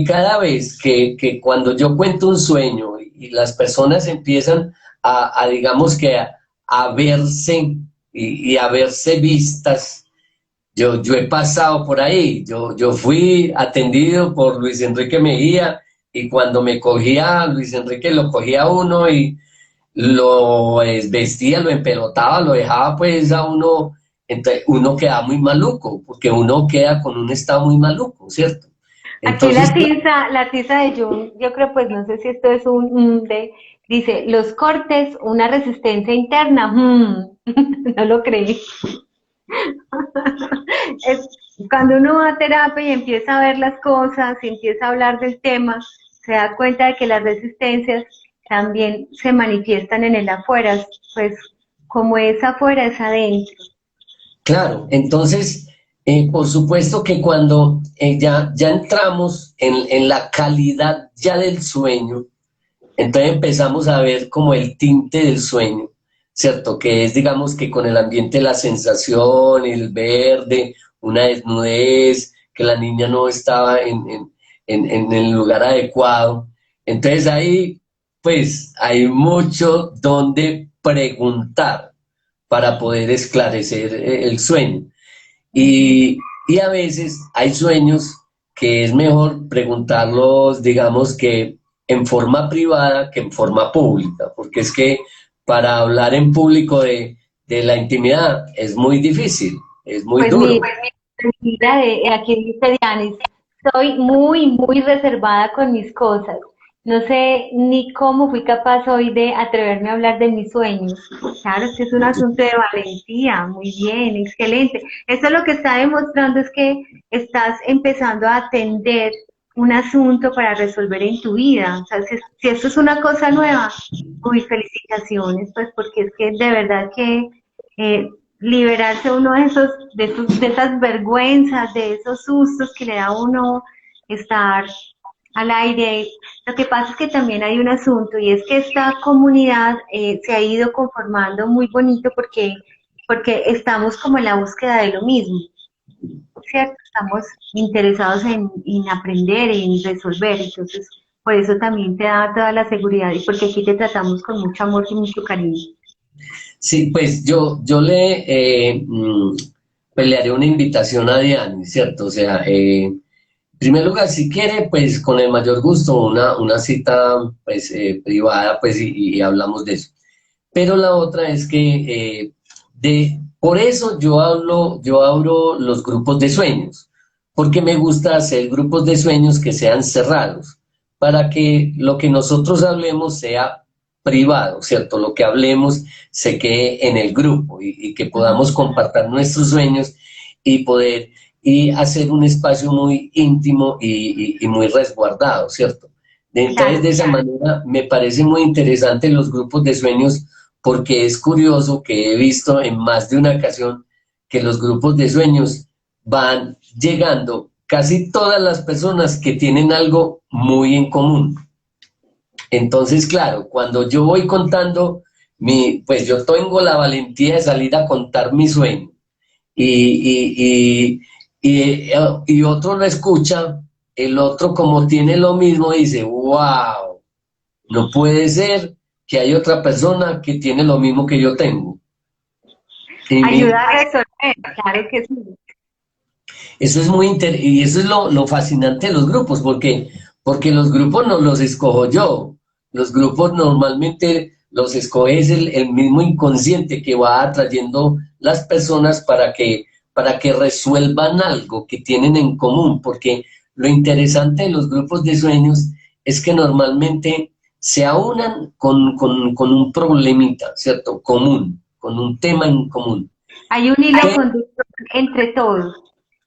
cada vez que cuando yo cuento un sueño y las personas empiezan digamos que a verse y a verse vistas, yo he pasado por ahí, yo fui atendido por Luis Enrique Mejía y cuando me cogía Luis Enrique lo cogía a uno y lo vestía, lo empelotaba, lo dejaba pues a uno, entonces uno queda muy maluco, porque uno queda con un estado muy maluco, ¿cierto? Aquí Entonces, la tiza de Jung, yo creo, pues no sé si esto es dice, los cortes, una resistencia interna, no lo creí. Es, cuando uno va a terapia y empieza a ver las cosas y empieza a hablar del tema, se da cuenta de que las resistencias también se manifiestan en el afuera, pues como es afuera es adentro. claro, entonces, por supuesto que cuando ya entramos en la calidad ya del sueño, entonces empezamos a ver como el tinte del sueño, ¿cierto? Que es, digamos, que con el ambiente, la sensación, el verde, una desnudez, que la niña no estaba en el lugar adecuado. Entonces ahí, pues, hay mucho donde preguntar para poder esclarecer el sueño. Y a veces hay sueños que es mejor preguntarlos, digamos que en forma privada que en forma pública, porque es que para hablar en público de la intimidad es muy difícil, es muy Pues duro. mira, aquí dice Dianis, soy muy reservada con mis cosas. No sé ni cómo fui capaz hoy de atreverme a hablar de mis sueños. Claro, es que es un asunto de valentía. Muy bien, excelente. Eso lo que está demostrando es que estás empezando a atender un asunto para resolver en tu vida. O sea, si esto es una cosa nueva, muy felicitaciones, pues porque es que de verdad que eh, liberarse uno de esas vergüenzas, de esos sustos que le da a uno estar al aire. Lo que pasa es que también hay un asunto y es que esta comunidad se ha ido conformando muy bonito porque estamos como en la búsqueda de lo mismo, ¿cierto? Estamos interesados en aprender, en resolver, entonces por eso también te da toda la seguridad y porque aquí te tratamos con mucho amor y mucho cariño. Sí, pues yo pues le haré una invitación a Diane, ¿cierto? O sea, en primer lugar, si quiere, pues con el mayor gusto, una cita pues, privada, pues, y hablamos de eso. Pero la otra es que por eso yo abro los grupos de sueños, porque me gusta hacer grupos de sueños que sean cerrados, para que lo que nosotros hablemos sea privado, ¿cierto? Lo que hablemos se quede en el grupo y que podamos compartir nuestros sueños y poder y hacer un espacio muy íntimo y muy resguardado, ¿cierto? Entonces, Claro, de esa manera, me parece muy interesante los grupos de sueños porque es curioso que he visto en más de una ocasión que los grupos de sueños van llegando casi todas las personas que tienen algo muy en común. Entonces, claro, cuando yo voy contando, pues yo tengo la valentía de salir a contar mi sueño y, y otro lo escucha, el otro como tiene lo mismo dice, wow, no puede ser que hay otra persona que tiene lo mismo que yo tengo. ayuda a resolver, claro que sí. Eso es y eso es lo fascinante de los grupos, porque los grupos no los escojo yo. Los grupos normalmente los escoge el mismo inconsciente que va atrayendo las personas para que resuelvan algo que tienen en común, porque lo interesante de los grupos de sueños es que normalmente se aunan con un problemita, ¿cierto? Común, con un tema en común. Hay un hilo conductor entre todos.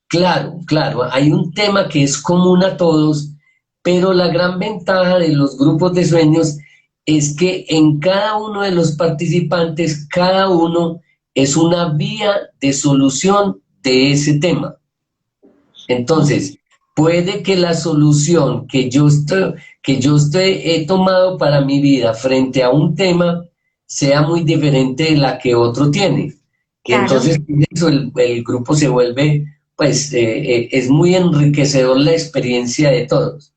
Claro, claro, hay un tema que es común a todos, pero la gran ventaja de los grupos de sueños es que en cada uno de los participantes, cada uno es una vía de solución de ese tema. Entonces, puede que la solución he tomado para mi vida frente a un tema sea muy diferente de la que otro tiene. Y Claro, entonces eso, el grupo se vuelve, pues, es muy enriquecedor la experiencia de todos.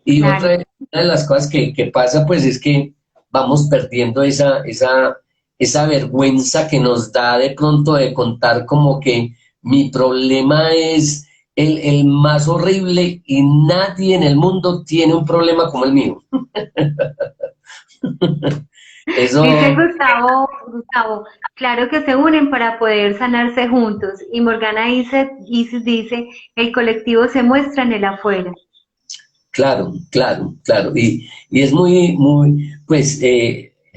Y claro. una de las cosas que pasa, pues, es que vamos perdiendo esa vergüenza que nos da de pronto de contar como que mi problema es el más horrible y nadie en el mundo tiene un problema como el mío. Dice Eso, Gustavo, claro que se unen para poder sanarse juntos. Y Morgana dice, el colectivo se muestra en el afuera. Claro, claro, claro. Y es muy, muy, pues,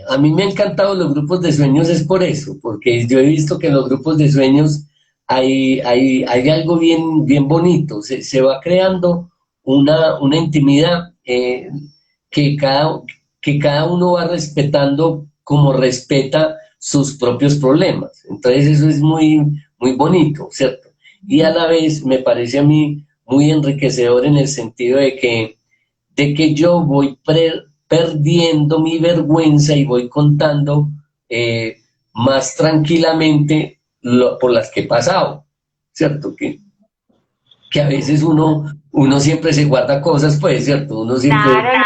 a mí me han encantado los grupos de sueños es por eso, porque yo he visto que en los grupos de sueños hay algo bien, bien bonito, se va creando una intimidad que cada, que cada uno va respetando como respeta sus propios problemas. Entonces eso es muy, muy bonito, ¿cierto? Y a la vez me parece a mí muy enriquecedor en el sentido de que yo voy perdiendo mi vergüenza y voy contando más tranquilamente por las que he pasado, ¿cierto? Que a veces uno siempre se guarda cosas, pues, ¿cierto? Uno siempre... Claro,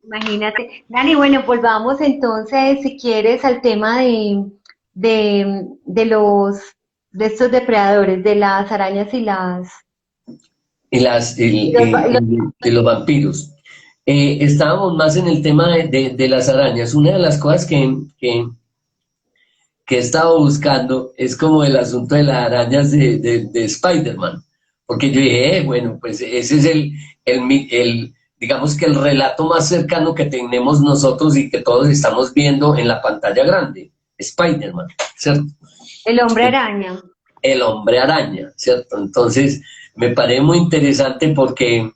imagínate. Dani, bueno, volvamos entonces, si quieres, al tema de los, de estos depredadores, de las arañas y y los de los vampiros. Estábamos más en el tema de las arañas. Una de las cosas que he estado buscando es como el asunto de las arañas de Spider-Man, porque yo dije, bueno, pues ese es digamos que el relato más cercano que tenemos nosotros y que todos estamos viendo en la pantalla grande, Spider-Man, ¿cierto? el hombre araña. El hombre araña, ¿cierto? Entonces, me parece muy interesante porque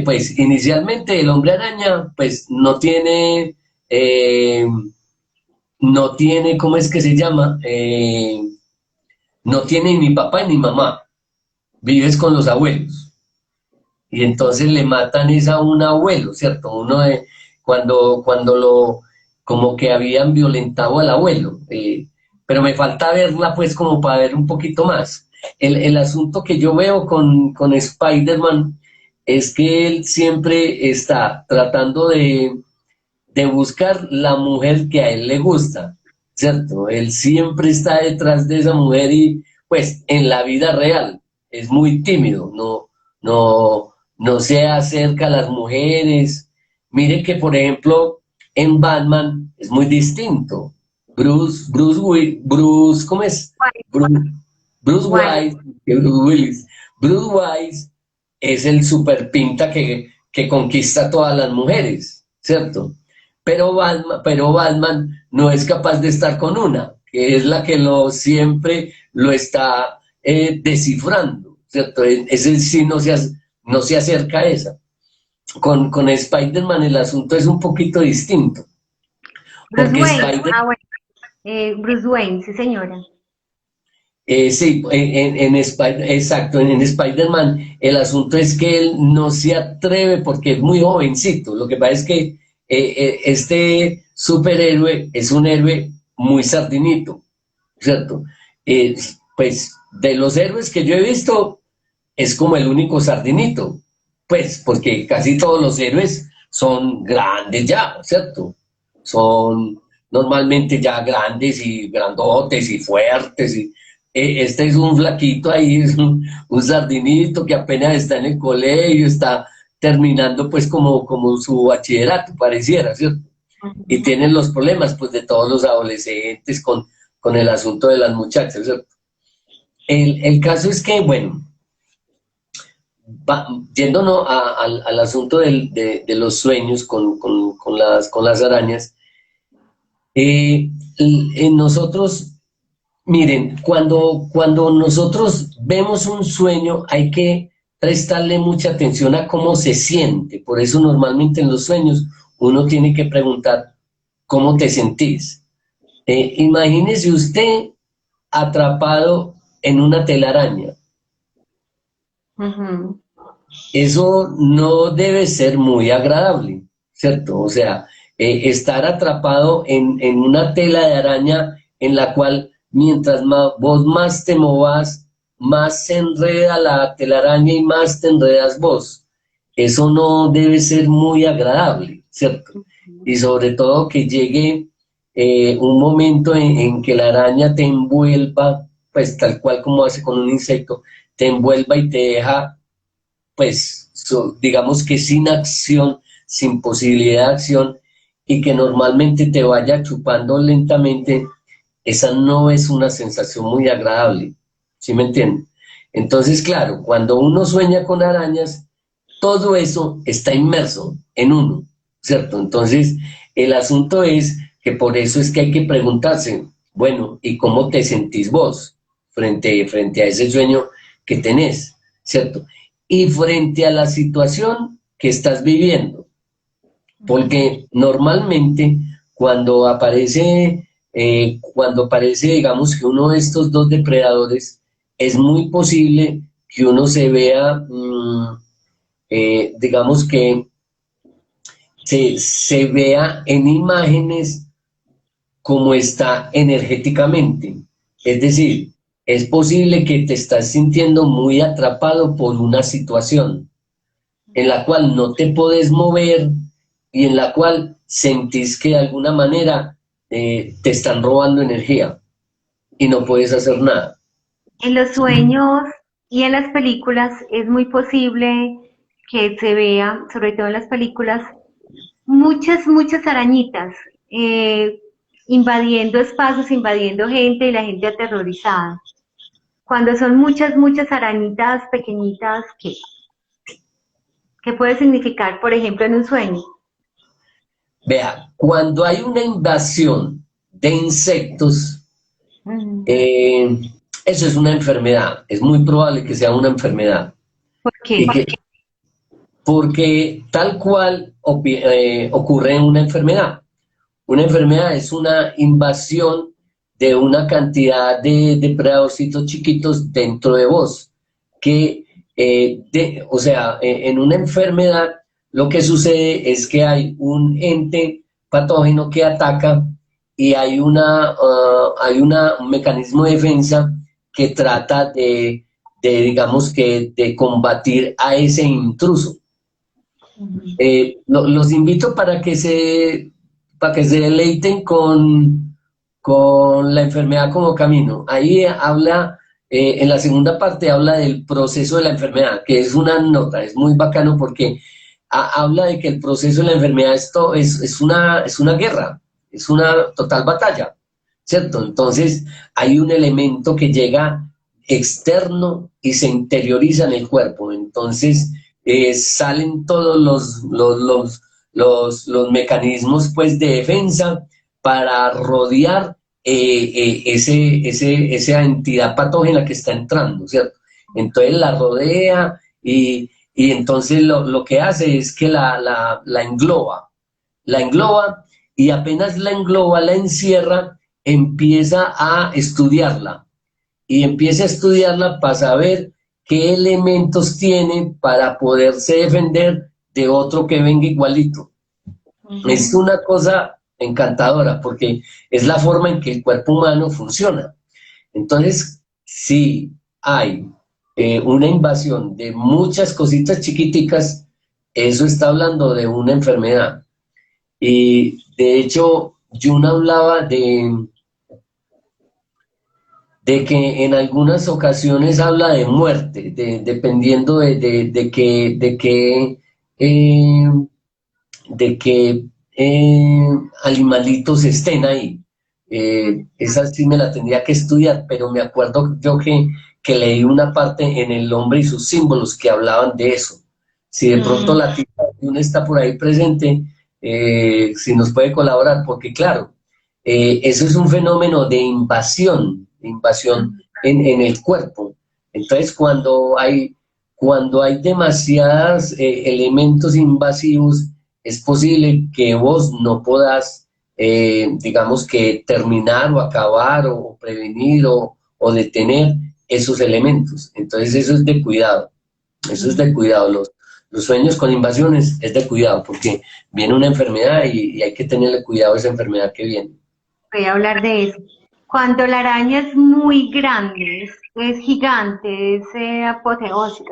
pues inicialmente el hombre araña pues no tiene, ¿cómo es que se llama? No tiene ni papá ni mamá, vives con los abuelos. Y entonces le matan es a un abuelo, ¿cierto? Cuando como que habían violentado al abuelo. Pero me falta verla pues como para ver un poquito más. El asunto que yo veo con Spider-Man es que él siempre está tratando de buscar la mujer que a él le gusta, ¿cierto? Él siempre está detrás de esa mujer y pues en la vida real es muy tímido, no se acerca a las mujeres. Mire que, por ejemplo, en Batman es muy distinto. ¿Cómo es? Bruce, Bruce Guay. Wise, Bruce Willis. Bruce Wise es el super pinta que conquista a todas las mujeres, ¿cierto? Pero Batman no es capaz de estar con una, que es la que siempre lo está descifrando, ¿cierto? Ese sí no se acerca a esa. Con Spider-Man el asunto es un poquito distinto, Bruce porque Wayne. Spider Ah, bueno. Bruce Wayne, sí, señora. Sí, exacto, en Spider-Man el asunto es que él no se atreve porque es muy jovencito. Lo que pasa es que este superhéroe es un héroe muy sardinito, ¿cierto? Pues de los héroes que yo he visto, es como el único sardinito, pues porque casi todos los héroes son grandes ya, ¿cierto? Son normalmente ya grandes y grandotes y fuertes y este es un flaquito ahí, es un sardinito que apenas está en el colegio, está terminando pues como su bachillerato, pareciera, ¿cierto? Y Ujú. tienen los problemas pues de todos los adolescentes con el asunto de las muchachas, ¿cierto? El caso es que, bueno, yéndonos al asunto de los sueños con las arañas, nosotros, miren, cuando nosotros vemos un sueño hay que prestarle mucha atención a cómo se siente. Por eso normalmente en los sueños uno tiene que preguntar cómo te sentís. Imagínese usted atrapado en una telaraña. Ujú. Eso no debe ser muy agradable, ¿cierto? O sea, estar atrapado en una tela de araña en la cual mientras vos más te movas, más se enreda la telaraña y más te enredas vos. Eso no debe ser muy agradable, ¿cierto? Y sobre todo que llegue un momento en que la araña te envuelva, pues tal cual como hace con un insecto, te envuelva y te deja pues digamos que sin acción, sin posibilidad de acción, y que normalmente te vaya chupando lentamente, esa no es una sensación muy agradable, ¿sí me entienden? Entonces, claro, cuando uno sueña con arañas, todo eso está inmerso en uno, ¿cierto? Entonces, el asunto es que por eso es que hay que preguntarse, bueno, ¿y cómo te sentís vos frente a ese sueño que tenés, ¿cierto? Y frente a la situación que estás viviendo, porque normalmente cuando aparece, digamos, que uno de estos dos depredadores, es muy posible que uno se vea, digamos que se vea en imágenes como está energéticamente. Es decir, es posible que te estás sintiendo muy atrapado por una situación en la cual no te podés mover y en la cual sentís que de alguna manera te están robando energía y no puedes hacer nada. En los sueños y en las películas es muy posible que se vea, sobre todo en las películas, muchas arañitas eh, invadiendo espacios, invadiendo gente y la gente aterrorizada. Cuando son muchas arañitas pequeñitas, ¿qué puede significar, por ejemplo, en un sueño? Vea, cuando hay una invasión de insectos, Mm. eh, eso es una enfermedad, es muy probable que sea una enfermedad. ¿Por Y qué? que, porque tal cual ocurre en una enfermedad. Una enfermedad es una invasión de una cantidad de depredadorcitos chiquitos dentro de vos, que, o sea, en una enfermedad lo que sucede es que hay un ente patógeno que ataca y un mecanismo de defensa que trata digamos que, de combatir a ese intruso. Ujú. Los invito para que se deleiten con la enfermedad como camino. Ahí habla, en la segunda parte habla del proceso de la enfermedad, que es una nota, es muy bacano porque habla de que el proceso de la enfermedad es una guerra, es una total batalla, ¿cierto? Entonces hay un elemento que llega externo y se interioriza en el cuerpo. Entonces salen todos los mecanismos pues, de defensa para rodear esa entidad patógena que está entrando, ¿cierto? Entonces la rodea y entonces lo que hace es que la engloba y apenas la engloba, la encierra, empieza a estudiarla y empieza a estudiarla para saber qué elementos tiene para poderse defender de otro que venga igualito. Es Ujú. una cosa encantadora porque es la forma en que el cuerpo humano funciona. Entonces, si hay una invasión de muchas cositas chiquiticas, eso está hablando de una enfermedad. Y de hecho, Jung hablaba de que en algunas ocasiones habla de muerte, dependiendo eh, de qué animalitos estén ahí. Esa sí me la tendría que estudiar, pero me acuerdo yo que leí una parte en El hombre y sus símbolos que hablaban de eso. Si de pronto Mm. la tía está por ahí presente, si nos puede colaborar, porque claro, eso es un fenómeno de invasión en el cuerpo. Entonces, cuando hay demasiados elementos invasivos, es posible que vos no puedas, digamos que terminar o acabar o prevenir o detener esos elementos. Entonces, eso es de cuidado. Eso es de Mm. cuidado. Los sueños con invasiones es de cuidado porque viene una enfermedad y hay que tenerle cuidado a esa enfermedad que viene. Voy a hablar de eso. Cuando la araña es muy grande, es gigante, es apoteósica.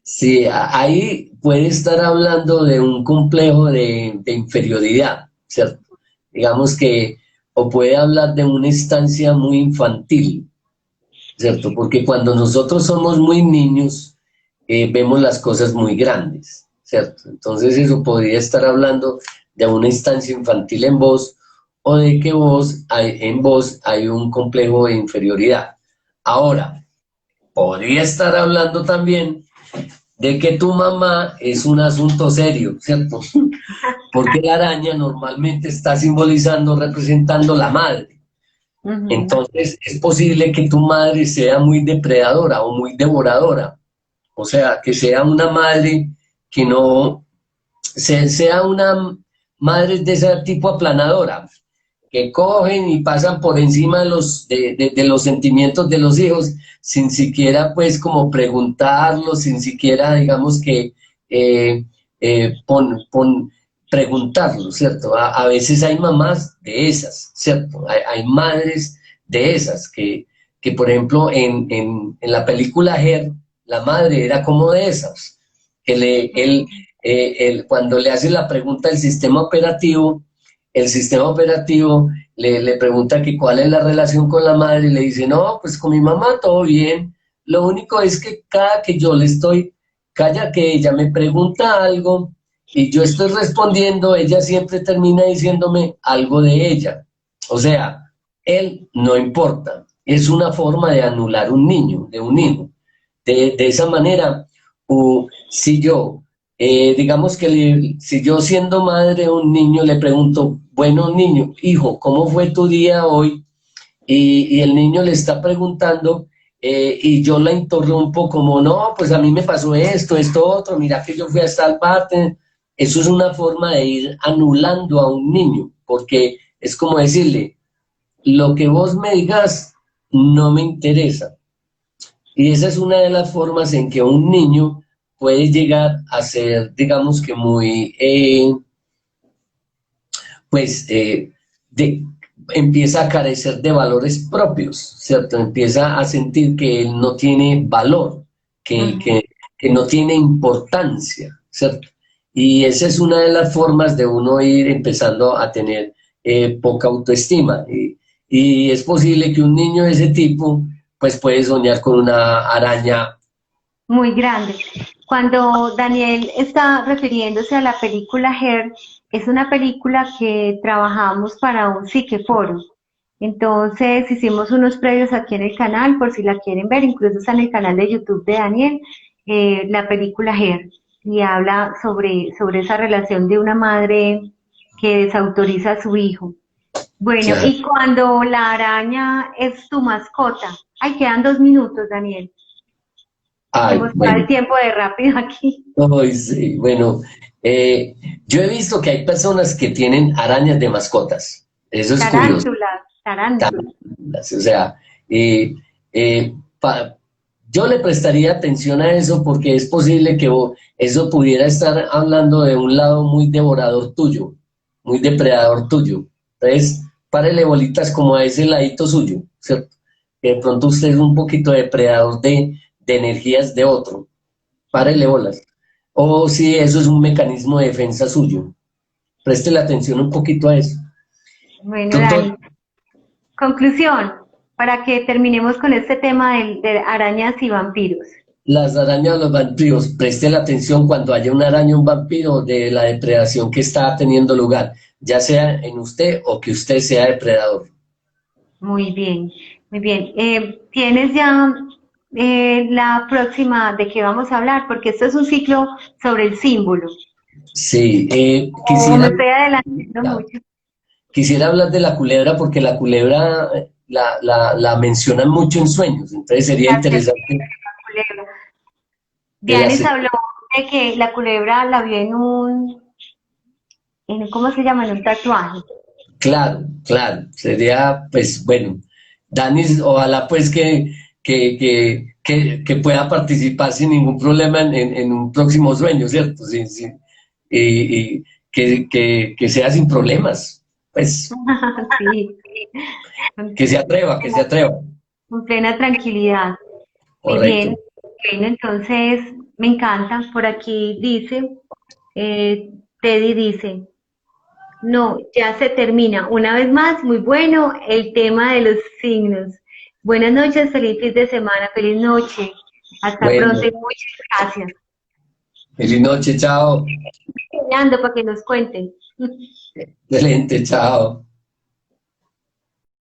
Sí, ahí puede estar hablando de un complejo de inferioridad, ¿cierto? Digamos que, o puede hablar de una instancia muy infantil, ¿cierto? Porque cuando nosotros somos muy niños, vemos las cosas muy grandes, ¿cierto? Entonces eso podría estar hablando de una instancia infantil en vos o de que en vos hay un complejo de inferioridad. Ahora, podría estar hablando también de que tu mamá es un asunto serio, ¿cierto? Porque la araña normalmente está simbolizando, representando la madre. Ujú. Entonces es posible que tu madre sea muy depredadora o muy devoradora. O sea, que sea una madre que no, sea una madre de ese tipo aplanadora, que cogen y pasan por encima de los sentimientos de los hijos, sin siquiera pues como preguntarlos, sin siquiera digamos que eh, preguntarlos, ¿cierto? A veces hay mamás de esas, ¿cierto? Hay madres de esas que por ejemplo en la película Her, la madre era como de esas, que cuando le hace la pregunta del sistema operativo, el sistema operativo le pregunta que cuál es la relación con la madre y le dice, no, pues con mi mamá todo bien, lo único es que cada que yo le estoy, calla que ella me pregunta algo y yo estoy respondiendo, ella siempre termina diciéndome algo de ella. O sea, él no importa, es una forma de anular un niño, de un hijo. De esa manera, si yo digamos que si yo siendo madre de un niño le pregunto, bueno niño, hijo, ¿cómo fue tu día hoy? Y el niño le está preguntando y yo la interrumpo como, no, pues a mí me pasó esto, otro, mira que yo fui a tal parte. Eso es una forma de ir anulando a un niño, porque es como decirle, lo que vos me digas no me interesa. Y esa es una de las formas en que un niño puede llegar a ser, digamos que muy, pues, empieza a carecer de valores propios, ¿cierto? Empieza a sentir que él no tiene valor, que, Ujú. que, que no tiene importancia, ¿cierto? Y esa es una de las formas de uno ir empezando a tener poca autoestima. Y es posible que un niño de ese tipo, pues puede soñar con una araña. Muy grande. Cuando Daniel está refiriéndose a la película Her, es una película que trabajamos para un psiqueforo. Entonces hicimos unos previos aquí en el canal, por si la quieren ver, incluso está en el canal de YouTube de Daniel, la película Her, y habla sobre esa relación de una madre que desautoriza a su hijo. Bueno, Claro. y cuando la araña es tu mascota, ay, quedan 2 minutos, Daniel. Se Ay, nos va bueno. el tiempo de rápido aquí. Ay, sí, bueno, eh, yo he visto que hay personas que tienen arañas de mascotas. Eso es curioso. Tarántulas, tarántulas. O sea, eh, eh, pa- yo le prestaría atención a eso porque es posible que eso pudiera estar hablando de un lado muy devorador tuyo, muy depredador tuyo. Entonces, párele bolitas como a ese ladito suyo, ¿cierto? Que de pronto usted es un poquito depredador de energías de otro. Párele bolas. O si eso es un mecanismo de defensa suyo. Préstele atención un poquito a eso. Bueno, Doctor, Dani, conclusión, para que terminemos con este tema de arañas y vampiros. las arañas o los vampiros, préstele atención cuando haya una araña o un vampiro de la depredación que está teniendo lugar, ya sea en usted o que usted sea depredador. Muy bien, muy bien. ¿Tienes ya la próxima de qué vamos a hablar? Porque esto es un ciclo sobre el símbolo. Sí, O me estoy adelantando mucho. quisiera hablar de la culebra porque la culebra la mencionan mucho en sueños, entonces sería La interesante culebra. que la Dianis habló de que la culebra la vio ¿cómo se llama? En un tatuaje. claro, claro, sería, pues, bueno, Danis, ojalá pues que pueda participar sin ningún problema en un próximo sueño, ¿cierto? Sí, sí. Y que sea sin problemas, pues, Sí, que se atreva, que se atreva. con plena tranquilidad. Muy bien. Correcto. Bueno, entonces me encanta. Por aquí dice, Teddy dice, no, ya se termina. Una vez más, muy bueno el tema de los signos. Buenas noches, feliz fin de semana, feliz noche. Hasta pronto y Bueno, muchas gracias. feliz noche, chao. Soñando para que nos cuenten. Excelente, chao.